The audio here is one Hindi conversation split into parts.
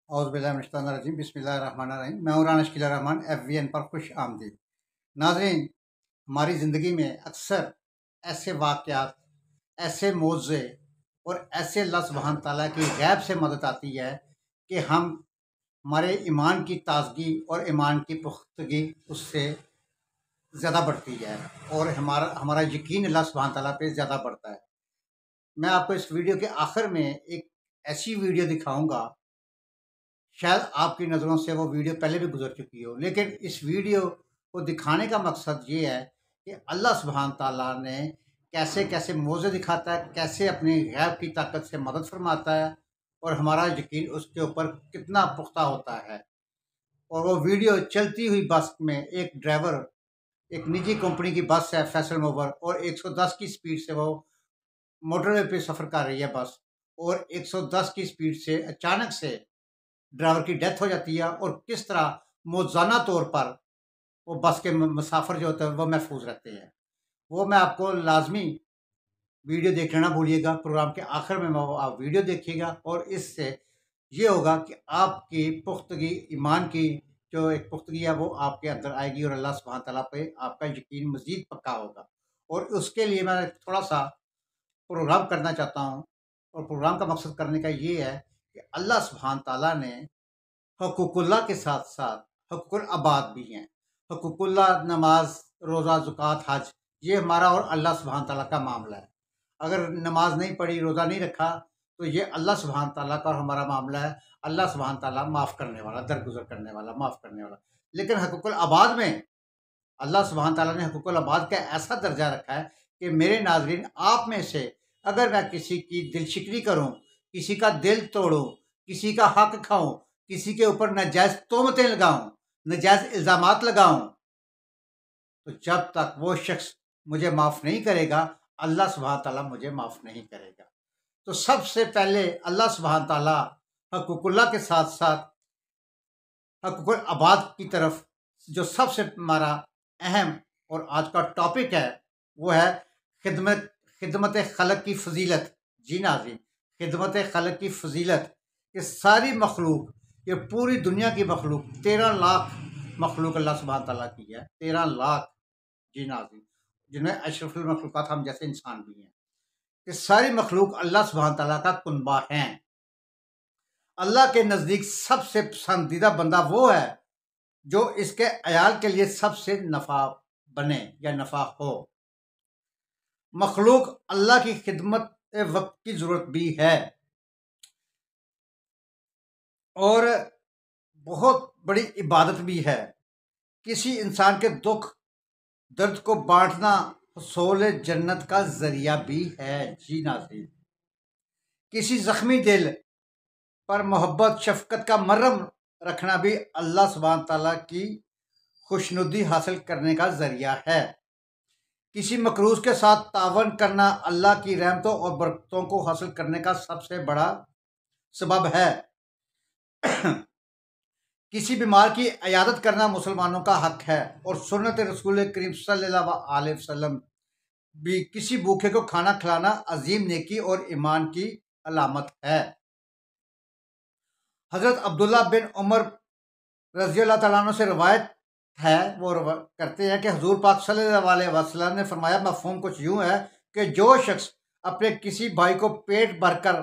औज़ुबिल्लाहिमिनश्शैतानिर्रजीम बिस्मिल्लाहिर्रहमानिर्रहीम। मैं हूँ राना शकीला रहमान, FVN पर खुश आमदीद। नाज़रीन, हमारी ज़िंदगी में अक्सर ऐसे वाक़यात, ऐसे मौज़े और ऐसे अल्लाह सुब्हान तआला की गैब से मदद आती है कि हमारे ईमान की ताज़गी और ईमान की पुख्तगी उससे ज़्यादा बढ़ती है और हमारा यकीन अल्लाह सुब्हान तआला पे ज़्यादा बढ़ता है। मैं आपको इस वीडियो के आखिर में एक ऐसी वीडियो दिखाऊंगा, शायद आपकी नज़रों से वो वीडियो पहले भी गुजर चुकी हो, लेकिन इस वीडियो को दिखाने का मकसद ये है कि अल्लाह सुब्हान तआला ने कैसे कैसे मौज़े दिखाता है, कैसे अपनी गैब की ताकत से मदद फरमाता है और हमारा यकीन उसके ऊपर कितना पुख्ता होता है। और वो वीडियो चलती हुई बस में एक ड्राइवर, एक निजी कंपनी की बस है फैसल मूवर, और 110 की स्पीड से वो मोटरवे पे सफ़र कर रही है बस, और 110 की स्पीड से अचानक से ड्राइवर की डेथ हो जाती है और किस तरह मौज़ाना तौर पर वो बस के मुसाफिर जो होते हैं वो महफूज रहते हैं। वो मैं आपको लाजमी वीडियो देखना ना भूलिएगा। प्रोग्राम के आखिर में वो आप वीडियो देखिएगा और इससे ये होगा कि आपकी पुख्तगी, ईमान की जो एक पुख्तगी है वो आपके अंदर आएगी और अल्लाह सुब्हान तआला पे आपका यकीन मज़ीद पक्का होगा। और उसके लिए मैं थोड़ा-सा प्रोग्राम करना चाहता हूँ, और प्रोग्राम का मकसद करने का ये है कि अल्लाह सुब्हान तआला ने हकूकुल्लाह के साथ-साथ हकूकुल अबाद भी हैं। हकूकुल्लाह नमाज़, रोज़ा, ज़कात, हज, ये हमारा और अल्लाह सुब्हान तआला का मामला है। अगर नमाज़ नहीं पढ़ी, रोज़ा नहीं रखा, तो ये अल्लाह सुब्हान तआला का और हमारा मामला है। अल्लाह सुब्हान तआला माफ़ करने वाला, दरगुज़र करने वाला, माफ़ करने वाला। लेकिन हकूकुल अबाद में अल्लाह सुब्हान तआला ने हकूकुल अबाद का ऐसा दर्जा रखा है कि मेरे नाज़रीन, आप में से अगर मैं किसी की दिलशिकनी करूँ, किसी का दिल तोड़ूँ, किसी का हक खाऊँ, किसी के ऊपर नाजायज़ तोहमतें लगाऊँ, नाजायज़ इल्ज़ामात लगाऊँ, तो जब तक वो शख्स मुझे माफ़ नहीं करेगा, अल्लाह सुब्हान तआला मुझे माफ़ नहीं करेगा। तो सबसे पहले अल्लाह सुब्हान तआला हकूकुल्लाह के साथ-साथ हकूकुल अबाद की तरफ, जो सबसे हमारा अहम और आज का टॉपिक है, वो है खिदमत खिदमत खलक की फ़ज़ीलत। जी नाज़रीन, खिदमत खलक की फ़ज़ीलत। ये सारी मखलूक, ये पूरी दुनिया की मखलूक, 13 लाख मखलूक अल्लाह सुब्हान तआला की है। 13 लाख। जी नाज़रीन, जिनमें अशरफुल मखलूक़ात हम जैसे इंसान भी हैं। ये सारी मखलूक अल्लाह सुब्हान तआला का कुनबा हैं। अल्लाह के नज़दीक सबसे पसंदीदा बंदा वो है जो इसके अयाल के लिए सबसे नफ़ा बने या नफ़ा हो। मखलूक अल्लाह की खिदमत वक्त की ज़रूरत भी है और बहुत बड़ी इबादत भी है। किसी इंसान के दुख दर्द को बांटना हुसूल जन्नत का ज़रिया भी है। जी नाज़रीन, किसी ज़ख्मी दिल पर मोहब्बत शफ़क़त का मरहम रखना भी अल्लाह सुब्हान तआला की खुशनुदी हासिल करने का ज़रिया है। किसी मकरूज़ के साथ तावन करना अल्लाह की रहमतों और बरकतों को हासिल करने का सबसे बड़ा सबब है। किसी बीमार की इयादत करना मुसलमानों का हक है और सुन्नत रसूल करीम सल्लल्लाहु अलैहि वसल्लम भी किसी भूखे को खाना खिलाना अजीम नेकी और ईमान की अलामत है। हज़रत अब्दुल्ला बिन उमर रज़ी अल्लाह तआला अन्हु से रवायत है, वो करते हैं कि हुज़ूर पाक सल्लल्लाहु अलैहि वसल्लम ने फरमाया, मफ़हूम कुछ यूँ है कि जो शख्स अपने किसी भाई को पेट भरकर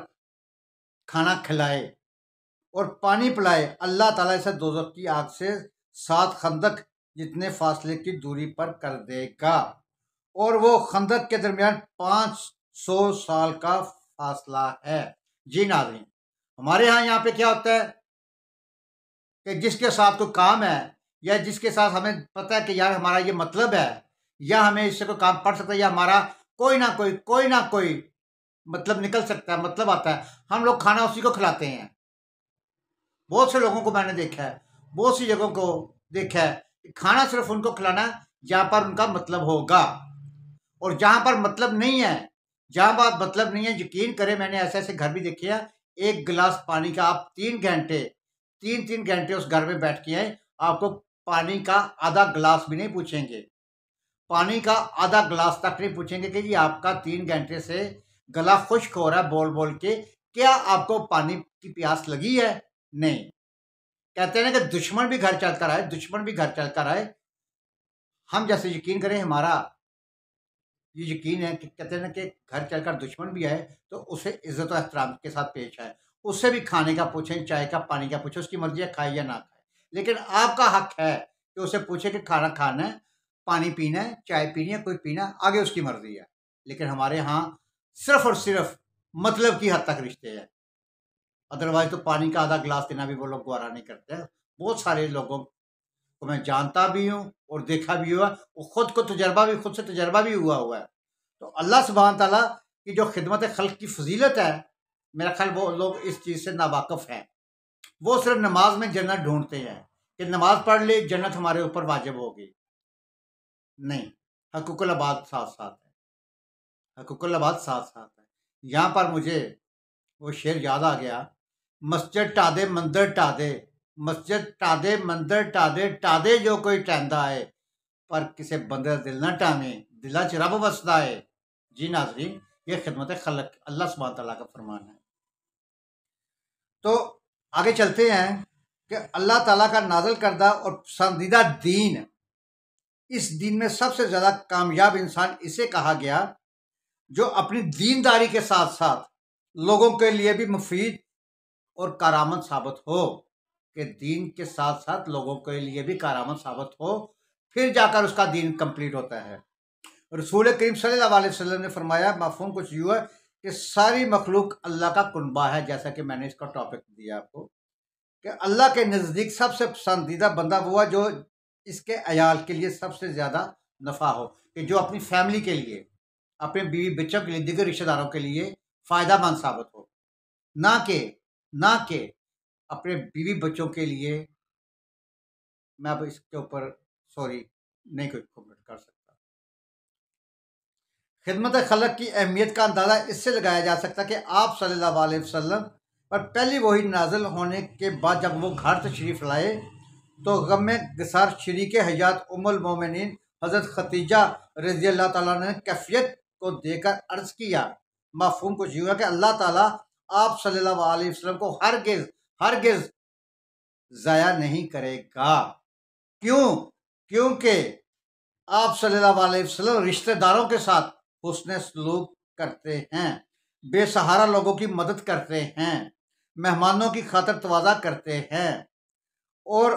खाना खिलाए और पानी पिलाए, अल्लाह ताला इसे दोज़ख की आग से 7 खंदक जितने फासले की दूरी पर कर देगा, और वो खंदक के दरमियान 500 साल का फासला है। जी नाज़रीन, हमारे यहाँ पे क्या होता है कि जिसके साथ कोई काम है या जिसके साथ हमें पता है कि यार हमारा ये मतलब है, या हमें इससे कोई काम पड़ सकता है, या हमारा कोई ना कोई मतलब निकल सकता है, मतलब आता है, हम लोग खाना उसी को खिलाते हैं। बहुत से लोगों को मैंने देखा है, बहुत सी जगहों को देखा है कि खाना सिर्फ उनको खिलाना जहाँ पर उनका मतलब होगा, और जहाँ पर मतलब नहीं है, जहाँ पर मतलब नहीं है, यकीन करें मैंने ऐसे ऐसे घर भी देखे हैं, एक गिलास पानी का आप 3 घंटे उस घर में बैठ के आए, आपको पानी का आधा गिलास भी नहीं पूछेंगे, पानी का आधा गिलास तक नहीं पूछेंगे कि जी आपका 3 घंटे से गला खुश्क हो रहा है बोल बोल के, क्या आपको पानी की प्यास लगी है? नहीं, कहते हैं ना कि दुश्मन भी घर चल कर आए, दुश्मन भी घर चल कर आए, हम जैसे यकीन करें, हमारा ये यकीन है कि कहते हैं ना कि घर चलकर दुश्मन भी आए तो उसे इज्जत और एहतराम के साथ पेश आए, उससे भी खाने का पूछें, चाय का, पानी का पूछें, उसकी मर्जी है खाए या ना खाए, लेकिन आपका हक है कि उसे पूछे कि खाना खाना है, पानी पीना है, चाय पीनी है, कोई पीना है, आगे उसकी मर्जी है। लेकिन हमारे यहाँ सिर्फ और सिर्फ मतलब की हद तक रिश्ते हैं, अदरवाइज तो पानी का आधा गिलास देना भी वो लोग गवारा नहीं करते हैं। बहुत सारे लोगों को मैं जानता भी हूँ और देखा भी हुआ, वो खुद को तजर्बा भी, खुद से तजर्बा भी हुआ है। तो अल्लाह सुब्हान ताला की जो खिदमत खल्क की फजीलत है, मेरा ख्याल वो लोग इस चीज़ से नावाकफ़ हैं। वो सिर्फ नमाज में जन्नत ढूंढते हैं कि नमाज पढ़ ली जन्नत हमारे ऊपर वाजिब होगी। नहीं, हकूकुल अबाद साथ साथ है, हकूकुल अबाद साथ साथ है। यहाँ पर मुझे वो शेर याद आ गया, मस्जिद टादे मंदिर टादे, मस्जिद टादे मंदिर टादे, टादे जो कोई टहंदा है, पर किसे बंदे दिल ना टाने, दिला च रब वसदा है। जी नाज़रीन, ये खिदमत खल्क अल्लाह सुब्हान तआला का फरमान है। तो आगे चलते हैं कि अल्लाह ताला का नाज़िल करदा और पसंदीदा दीन, इस दीन में सबसे ज़्यादा कामयाब इंसान इसे कहा गया जो अपनी दीनदारी के साथ साथ लोगों के लिए भी मुफीद और कारामद साबित हो, कि दीन के साथ साथ लोगों के लिए भी कारामद साबित हो, फिर जाकर उसका दीन कंप्लीट होता है। रसूल करीम सल्लल्लाहु अलैहि वसल्लम ने फरमाया, मफ़हूम कुछ यूँ है कि सारी मखलूक अल्लाह का कुनबा है, जैसा कि मैंने इसका टॉपिक दिया आपको, कि अल्लाह के नज़दीक सबसे पसंदीदा बंदा वो है जो इसके अयाल के लिए सबसे ज़्यादा नफ़ा हो, कि जो अपनी फैमिली के लिए, अपने बीवी बच्चों के लिए, दीगर रिश्तेदारों के लिए फ़ायदा मंद साबित हो, ना कि अपने बीवी बच्चों के लिए। मैं अब इसके ऊपर सॉरी नहीं कोई कमेंट कर सकता। खिदमत खलक की अहमियत का अंदाज़ा इससे लगाया जा सकता है कि आप सल्लल्लाहु अलैहि वसल्लम पर पहली वही नाजिल होने के बाद जब वो घर तशरीफ़ लाए तो गम गसार शरीक हयात उम्मुल मोमिनीन हज़रत खतीजा रज़ी अल्लाह ताला ने कैफियत को देकर अर्ज़ किया। मफ़हूम कुछ यूँ है कि अल्लाह ताला आप सल्लल्लाहु अलैहि वसल्लम को हरगिज़ हरगिज़ ज़ाया नहीं करेगा। क्यों? क्योंकि आप सल्लल्लाहु अलैहि वसल्लम रिश्तेदारों के साथ हुस्न सलूक करते हैं, बेसहारा लोगों की मदद करते हैं, मेहमानों की खातिर तवाज़ा करते हैं और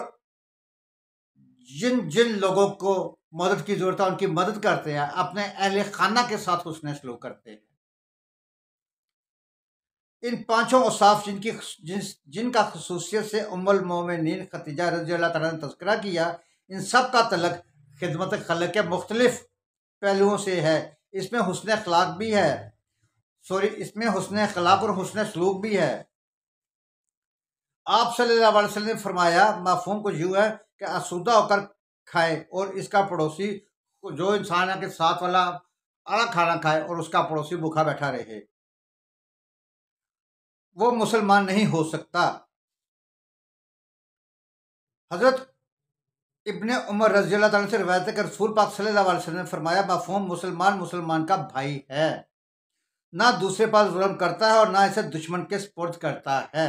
जिन जिन लोगों को मदद की ज़रूरत है उनकी मदद करते हैं, अपने अहले खाना के साथ हुस्न सलूक करते हैं। इन पांचों औसाफ जिनका खसूसियत से उम्मुल मोमिनीन खतीजा रज़ी अल्लाह तआला ने तज़किरा किया, इन सब का तल्लुक़ खिदमत खल्क के मुख्तलिफ पहलुओं से है। इसमें हुस्न अखलाक भी है, इसमें हुस्न अखलाक और हुस्न सलूक भी है। आप सल्लल्लाहु अलैहि वसल्लम ने फरमाया, मफ़हूम कुछ यूँ है कि आसूदा होकर खाए और इसका पड़ोसी, जो इंसान है कि साथ वाला आला खाना खाए और उसका पड़ोसी भूखा बैठा रहे, वो मुसलमान नहीं हो सकता। हज़रत इब्ने उमर रज़ी अल्लाह तआला से रिवायत है कि रसूल पाक सल्लल्लाहु अलैहि वसल्लम ने फरमाया, मफ़हूम मुसलमान मुसलमान का भाई है, ना दूसरे पर जुल्म करता है और ना इसे दुश्मन के सुपुर्द करता है।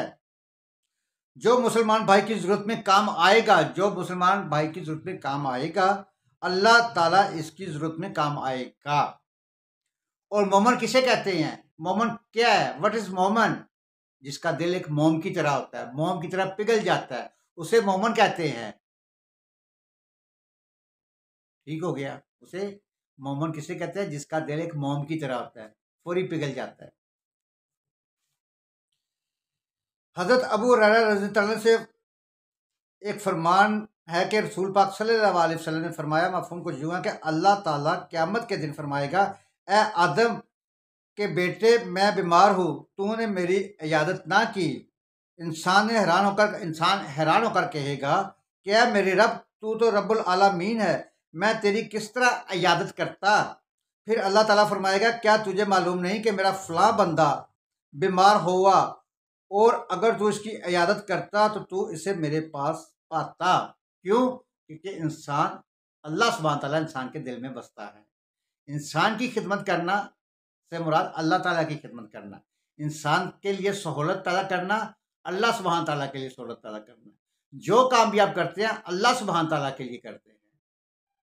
जो मुसलमान भाई की ज़रूरत में काम आएगा, जो मुसलमान भाई की ज़रूरत में काम आएगा, अल्लाह ताला इसकी ज़रूरत में काम आएगा। और मोमन किसे कहते हैं? मोमन क्या है? व्हाट इज़ मोमन? जिसका दिल एक मोम की तरह होता है, मोम की तरह पिघल जाता है, उसे मोमन कहते हैं। ठीक हो गया? उसे मोमन किसे कहते हैं? जिसका दिल एक मोम की तरह होता है, फौरी पिघल जाता है। हज़रत अबू हुरैरा रज़ी अल्लाह तआला से एक फरमान है कि रसूल पाक सल्लल्लाहु अलैहि वसल्लम ने फरमाया, मफ़हूम कुछ यूँ है कि अल्लाह ताला क़यामत के दिन फरमाएगा, ए आदम के बेटे, मैं बीमार हूँ, तूने मेरी इयादत ना की। इंसान हैरान होकर कहेगा कि ऐ मेरे रब, तू तो रब्बुल आलमीन है, मैं तेरी किस तरह इयादत करता? फिर अल्लाह ताला फरमाएगा, क्या तुझे मालूम नहीं कि मेरा फ़लाँ बंदा बीमार हुआ और अगर तू इसकी इयादत करता तो तू इसे मेरे पास पाता? क्यों? क्योंकि इंसान, अल्लाह सुब्हानहू तआला इंसान के दिल में बसता है। इंसान की खिदमत करना से मुराद अल्लाह ताला की खिदमत करना, इंसान के लिए सहूलत पैदा करना, अल्लाह सुब्हान ताला के लिए सहूलत पैदा करना है। जो काम भी आप करते हैं अल्लाह सुब्हान ताला के लिए करते हैं,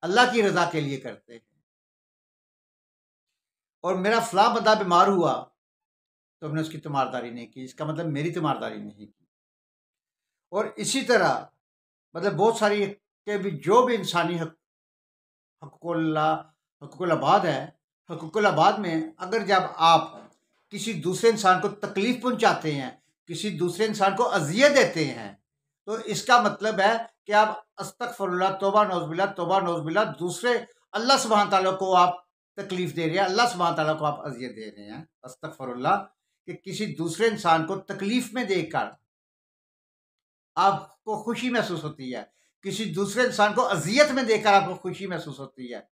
अल्लाह की रजा के लिए करते हैं। और मेरा फलां बंदा बीमार हुआ तो हमने उसकी तीमारदारी नहीं की, इसका मतलब मेरी तीमारदारी नहीं की। और इसी तरह मतलब बहुत सारी के भी जो भी इंसानी हकूकुल आबाद है, हकूकुल आबाद में अगर जब आप किसी दूसरे इंसान को तकलीफ पहुंचाते हैं, किसी दूसरे इंसान को अजियत देते हैं, तो इसका मतलब है कि आप अस्तगफिरुल्लाह, तौबा नौज़ुबिल्लाह दूसरे अल्लाह सुब्हान ताला को आप तकलीफ दे रहे हैं, अल्लाह सुब्हान ताला को आप अजियत दे रहे हैं। अस्तगफिरुल्लाह कि किसी दूसरे इंसान को तकलीफ में देखकर आपको खुशी महसूस होती है, किसी दूसरे इंसान को अजियत में देखकर आपको खुशी महसूस होती है।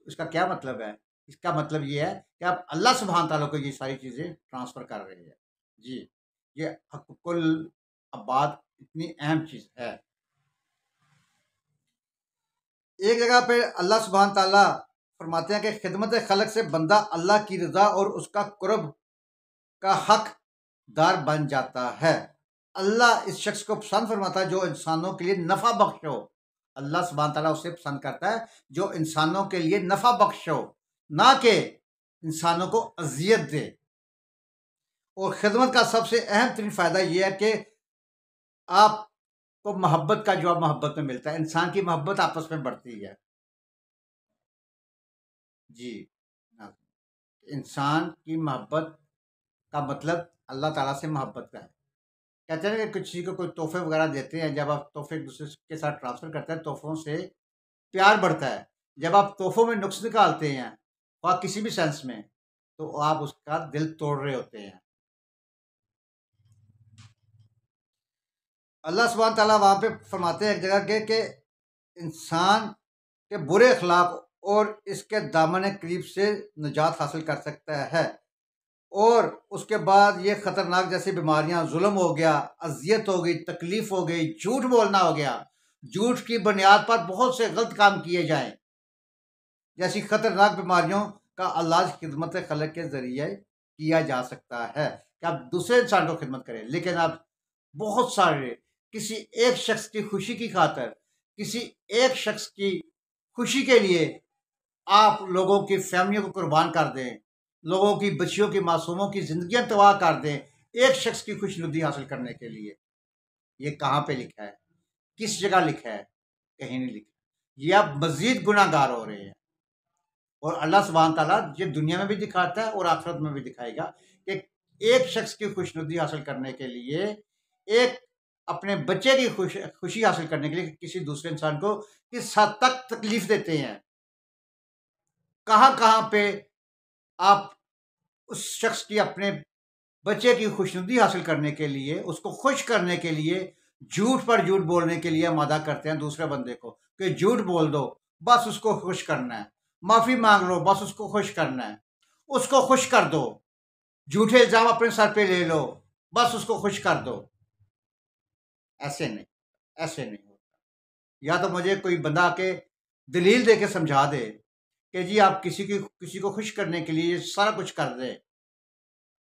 इसका क्या मतलब है? इसका मतलब ये है कि आप अल्लाह सुब्हान ताला को ये सारी चीज़ें ट्रांसफ़र कर रहे हैं। जी, ये हक़ुक़ुल अबाद इतनी अहम चीज़ है। एक जगह पे अल्लाह सुब्हान ताला फरमाते हैं कि खिदमत खलक से बंदा अल्लाह की रज़ा और उसका कुर्ब का हकदार बन जाता है। अल्लाह इस शख्स को पसंद फरमाता है जो इंसानों के लिए नफ़ा बख्श हो। अल्लाह सुब्हान ताला उसे पसंद करता है जो इंसानों के लिए नफ़ा बख्श हो, ना कि इंसानों को अजियत दे। और खिदमत का सबसे अहम तरीन फ़ायदा यह है कि आपको मोहब्बत का जवाब मोहब्बत में मिलता है, इंसान की मोहब्बत आपस में बढ़ती है। जी, हाँ, इंसान की मोहब्बत का मतलब अल्लाह ताला से मोहब्बत का है। कहते हैं ना कि किसी को कोई तोहफे वगैरह देते हैं, जब आप तोहफे एक दूसरे के साथ ट्रांसफ़र करते हैं, तोहफ़ों से प्यार बढ़ता है। जब आप तोहफ़ों में नुक्स निकालते हैं और किसी भी सेंस में, तो आप उसका दिल तोड़ रहे होते हैं। अल्लाह सुब्हान ताला वहाँ पे फरमाते हैं एक जगह के कि इंसान के बुरे अखलाक और इसके दामन करीब से निजात हासिल कर सकता है। और उसके बाद ये ख़तरनाक जैसी बीमारियां, जुल्म हो गया, अजियत हो गई, तकलीफ हो गई, झूठ बोलना हो गया, झूठ की बुनियाद पर बहुत से गलत काम किए जाएं, जैसी खतरनाक बीमारियों का इलाज खिदमत खलक के जरिए किया जा सकता है कि आप दूसरे इंसान को खिदमत करें। लेकिन आप बहुत सारे किसी एक शख्स की खुशी की खातर, किसी एक शख्स की खुशी के लिए आप लोगों की फैमिलियों को कुर्बान कर दें, लोगों की बच्चियों की, मासूमों की ज़िंदगियां तबाह कर दें एक शख्स की खुशनुदी हासिल करने के लिए। ये कहाँ पे लिखा है? किस जगह लिखा है? कहीं नहीं लिखा। ये आप मजीद गुनाहगार हो रहे हैं। और अल्लाह सुब्हान ताला ये दुनिया में भी दिखाता है और आखिरत में भी दिखाएगा कि एक शख्स की खुशनुदी हासिल करने के लिए, एक अपने बच्चे की खुशी हासिल करने के लिए किसी दूसरे इंसान को किस हद तक तकलीफ देते हैं, कहाँ-कहाँ पे आप उस शख्स की, अपने बच्चे की खुशनुदी हासिल करने के लिए, उसको खुश करने के लिए झूठ पर झूठ बोलने के लिए आमादा करते हैं दूसरे बंदे को कि झूठ बोल दो, बस उसको खुश करना है। माफ़ी माँग लो, बस उसको खुश करना है। उसको खुश कर दो। झूठे इल्ज़ाम अपने सर पे ले लो, बस उसको खुश कर दो। ऐसे नहीं, ऐसे नहीं होता। या तो मुझे कोई बंदा आके दलील दे के समझा दे कि जी आप किसी को खुश करने के लिए सारा कुछ कर दें,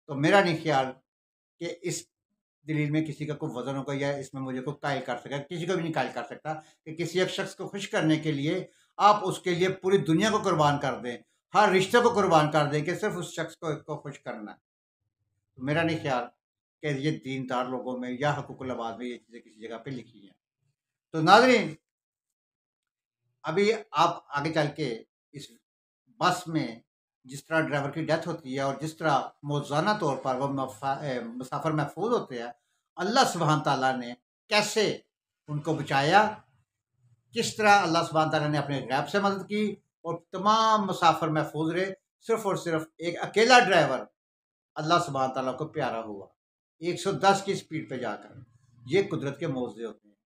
तो मेरा नहीं ख्याल कि इस दलील में किसी का कोई वज़न होगा या इसमें मुझे कोई कायल कर सकेगा। किसी को भी नहीं कायल कर सकता कि किसी एक शख्स को खुश करने के लिए आप उसके लिए पूरी दुनिया को कुर्बान कर दें, हर रिश्ते को कुर्बान कर दें कि सिर्फ़ उस शख्स को खुश करना है। तो मेरा नहीं ख्याल कि ये दीनदार लोगों में या हकूक़ुल अबाद में ये चीज़ें किसी जगह पे लिखी हैं। तो नाज़रीन, अभी आप आगे चल के इस बस में जिस तरह ड्राइवर की डेथ होती है और जिस तरह मौज़ाना तौर पर वो मुसाफ़िर महफूज होते हैं, अल्लाह सुब्हान ताला ने कैसे उनको बचाया, किस तरह अल्लाह सुब्हान ताला ने अपने गैब से मदद की और तमाम मुसाफ़िर महफूज रहे। सिर्फ़ और सिर्फ़ एक अकेला ड्राइवर अल्लाह सुब्हान ताला को प्यारा हुआ 110 की स्पीड पे जाकर। ये कुदरत के मौज़े होते हैं।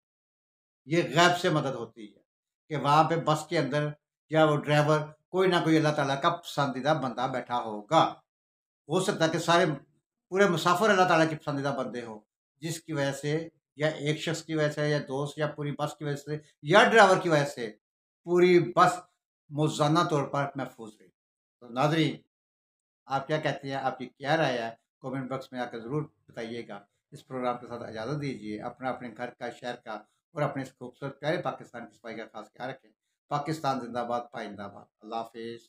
ये गैब से मदद होती है कि वहाँ पे बस के अंदर या वो ड्राइवर कोई ना कोई अल्लाह ताला का पसंदीदा बंदा बैठा होगा। हो सकता है कि सारे पूरे मुसाफ़िर अल्लाह ताला के पसंदीदा बंदे हों, जिसकी वजह से या एक शख्स की वजह से या दोस्त या पूरी बस की वजह से या ड्राइवर की वजह से पूरी बस मौज़ाना तौर पर महफूज रही। तो नाज़रीन, आप क्या कहते हैं? आपकी क्या राय है? कमेंट बॉक्स में आकर ज़रूर बताइएगा। इस प्रोग्राम के साथ इजाज़त दीजिए। अपना अपने घर का, शहर का और अपने इस खूबसूरत प्यारे पाकिस्तान की सफाई का खास ख्याल रखें। पाकिस्तान ज़िंदाबाद, पाइंदाबाद। अल्लाह हाफ़िज़।